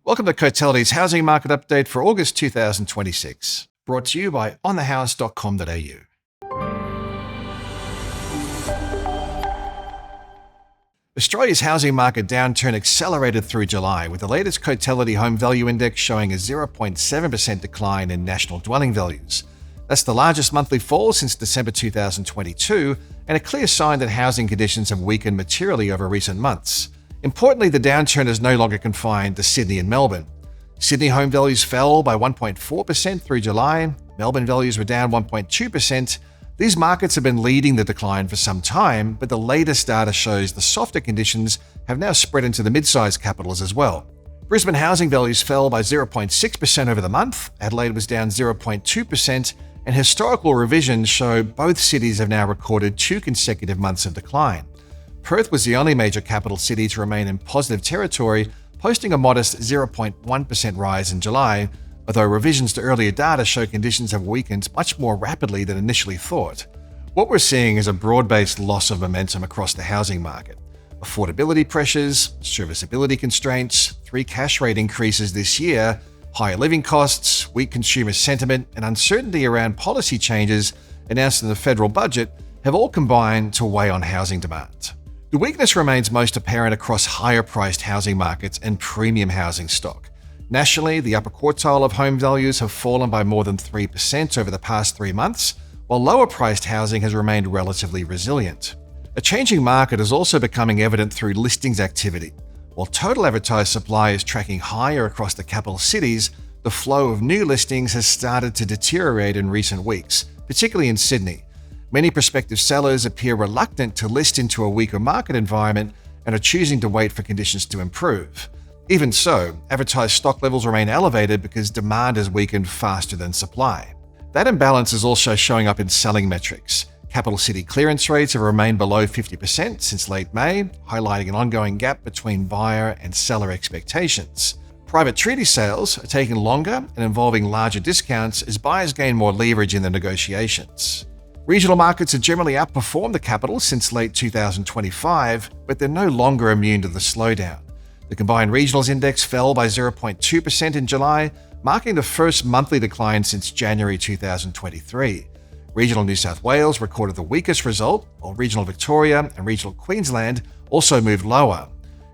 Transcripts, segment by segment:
Welcome to Cotality's Housing Market Update for August 2026, brought to you by onthehouse.com.au. Australia's housing market downturn accelerated through July, with the latest Cotality Home Value Index showing a 0.7% decline in national dwelling values. That's the largest monthly fall since December 2022, and a clear sign that housing conditions have weakened materially over recent months. Importantly, the downturn is no longer confined to Sydney and Melbourne. Sydney home values fell by 1.4% through July. Melbourne values were down 1.2%. These markets have been leading the decline for some time, but the latest data shows the softer conditions have now spread into the mid-sized capitals as well. Brisbane housing values fell by 0.6% over the month. Adelaide was down 0.2%, and historical revisions show both cities have now recorded 2 consecutive months of decline. Perth was the only major capital city to remain in positive territory, posting a modest 0.1% rise in July, although revisions to earlier data show conditions have weakened much more rapidly than initially thought. What we're seeing is a broad-based loss of momentum across the housing market. Affordability pressures, serviceability constraints, 3 cash rate increases this year, higher living costs, weak consumer sentiment, and uncertainty around policy changes announced in the federal budget have all combined to weigh on housing demand. The weakness remains most apparent across higher-priced housing markets and premium housing stock. Nationally, the upper quartile of home values have fallen by more than 3% over the past 3 months, while lower-priced housing has remained relatively resilient. A changing market is also becoming evident through listings activity. While total advertised supply is tracking higher across the capital cities, the flow of new listings has started to deteriorate in recent weeks, particularly in Sydney. Many prospective sellers appear reluctant to list into a weaker market environment and are choosing to wait for conditions to improve. Even so, advertised stock levels remain elevated because demand has weakened faster than supply. That imbalance is also showing up in selling metrics. Capital city clearance rates have remained below 50% since late May, highlighting an ongoing gap between buyer and seller expectations. Private treaty sales are taking longer and involving larger discounts as buyers gain more leverage in the negotiations. Regional markets have generally outperformed the capital since late 2025, but they're no longer immune to the slowdown. The combined regionals index fell by 0.2% in July, marking the first monthly decline since January 2023. Regional New South Wales recorded the weakest result, while regional Victoria and regional Queensland also moved lower.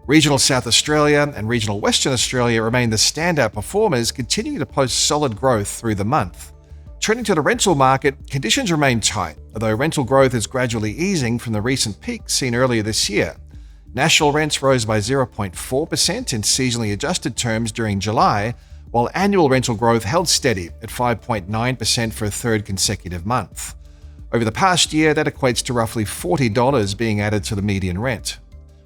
Regional South Australia and regional Western Australia remain the standout performers, continuing to post solid growth through the month. Turning to the rental market, conditions remain tight, although rental growth is gradually easing from the recent peak seen earlier this year. National rents rose by 0.4% in seasonally adjusted terms during July, while annual rental growth held steady at 5.9% for a third consecutive month. Over the past year, that equates to roughly $40 being added to the median rent.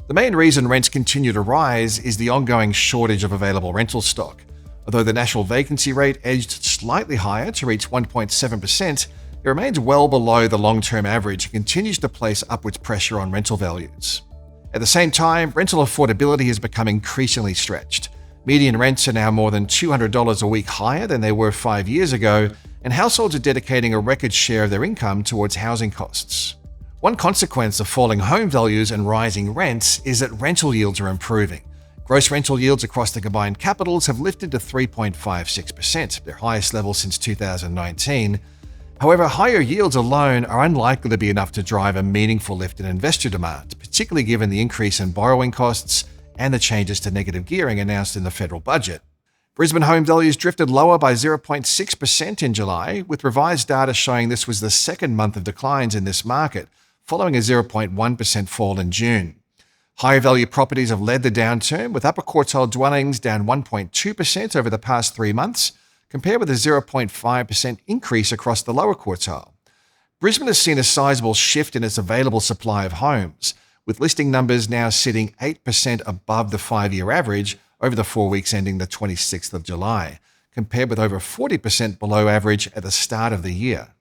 The main reason rents continue to rise is the ongoing shortage of available rental stock. Although the national vacancy rate edged slightly higher to reach 1.7%, it remains well below the long-term average and continues to place upwards pressure on rental values. At the same time, rental affordability has become increasingly stretched. Median rents are now more than $200 a week higher than they were 5 years ago, and households are dedicating a record share of their income towards housing costs. One consequence of falling home values and rising rents is that rental yields are improving. Gross rental yields across the combined capitals have lifted to 3.56%, their highest level since 2019. However, higher yields alone are unlikely to be enough to drive a meaningful lift in investor demand, particularly given the increase in borrowing costs and the changes to negative gearing announced in the federal budget. Brisbane home values drifted lower by 0.6% in July, with revised data showing this was the second month of declines in this market, following a 0.1% fall in June. Higher value properties have led the downturn, with upper quartile dwellings down 1.2% over the past 3 months, compared with a 0.5% increase across the lower quartile. Brisbane has seen a sizable shift in its available supply of homes, with listing numbers now sitting 8% above the 5-year average over the 4 weeks ending the 26th of July, compared with over 40% below average at the start of the year.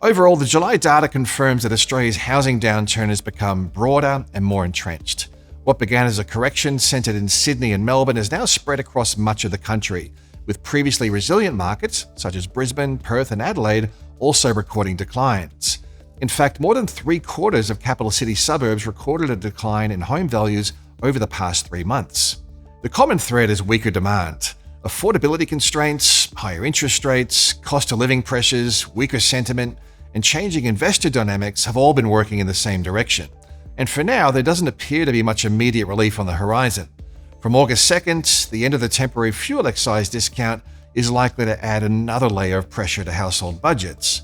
Overall, the July data confirms that Australia's housing downturn has become broader and more entrenched. What began as a correction centred in Sydney and Melbourne has now spread across much of the country, with previously resilient markets such as Brisbane, Perth and Adelaide also recording declines. In fact, more than 3/4 of capital city suburbs recorded a decline in home values over the past 3 months. The common thread is weaker demand. Affordability constraints, higher interest rates, cost of living pressures, weaker sentiment, and changing investor dynamics have all been working in the same direction. And for now, there doesn't appear to be much immediate relief on the horizon. From August 2nd, the end of the temporary fuel excise discount is likely to add another layer of pressure to household budgets.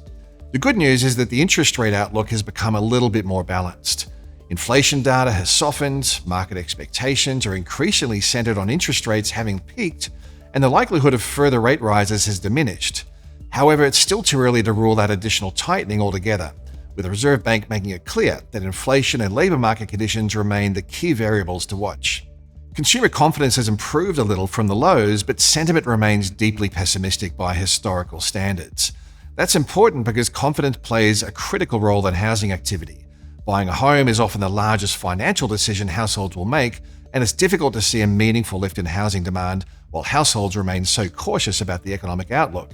The good news is that the interest rate outlook has become a little bit more balanced. Inflation data has softened, market expectations are increasingly centered on interest rates having peaked, and the likelihood of further rate rises has diminished. However, it's still too early to rule out additional tightening altogether, with the Reserve Bank making it clear that inflation and labour market conditions remain the key variables to watch. Consumer confidence has improved a little from the lows, but sentiment remains deeply pessimistic by historical standards. That's important because confidence plays a critical role in housing activity. Buying a home is often the largest financial decision households will make, and it's difficult to see a meaningful lift in housing demand while households remain so cautious about the economic outlook.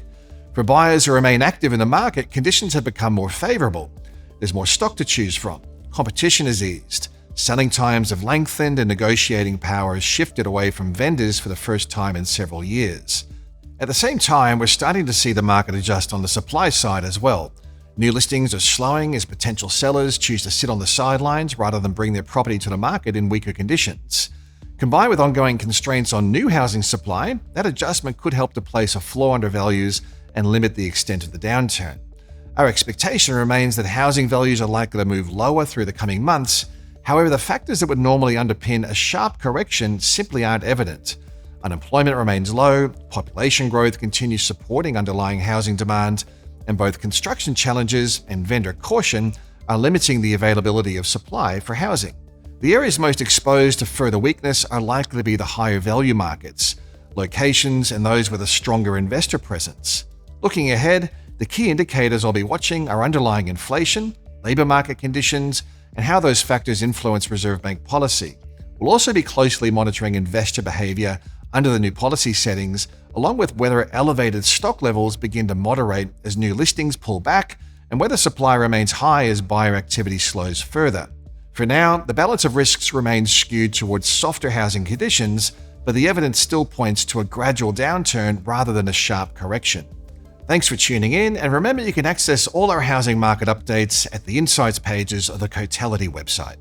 For buyers who remain active in the market, conditions have become more favourable. There's more stock to choose from, competition has eased, selling times have lengthened, and negotiating power has shifted away from vendors for the first time in several years. At the same time, we're starting to see the market adjust on the supply side as well. New listings are slowing as potential sellers choose to sit on the sidelines rather than bring their property to the market in weaker conditions. Combined with ongoing constraints on new housing supply, that adjustment could help to place a floor under values and limit the extent of the downturn. Our expectation remains that housing values are likely to move lower through the coming months. However, the factors that would normally underpin a sharp correction simply aren't evident. Unemployment remains low, population growth continues supporting underlying housing demand, and both construction challenges and vendor caution are limiting the availability of supply for housing. The areas most exposed to further weakness are likely to be the higher value markets, locations, and those with a stronger investor presence. Looking ahead, the key indicators I'll be watching are underlying inflation, labour market conditions, and how those factors influence Reserve Bank policy. We'll also be closely monitoring investor behaviour under the new policy settings, along with whether elevated stock levels begin to moderate as new listings pull back and whether supply remains high as buyer activity slows further. For now, the balance of risks remains skewed towards softer housing conditions, but the evidence still points to a gradual downturn rather than a sharp correction. Thanks for tuning in, and remember you can access all our housing market updates at the Insights pages of the Cotality website.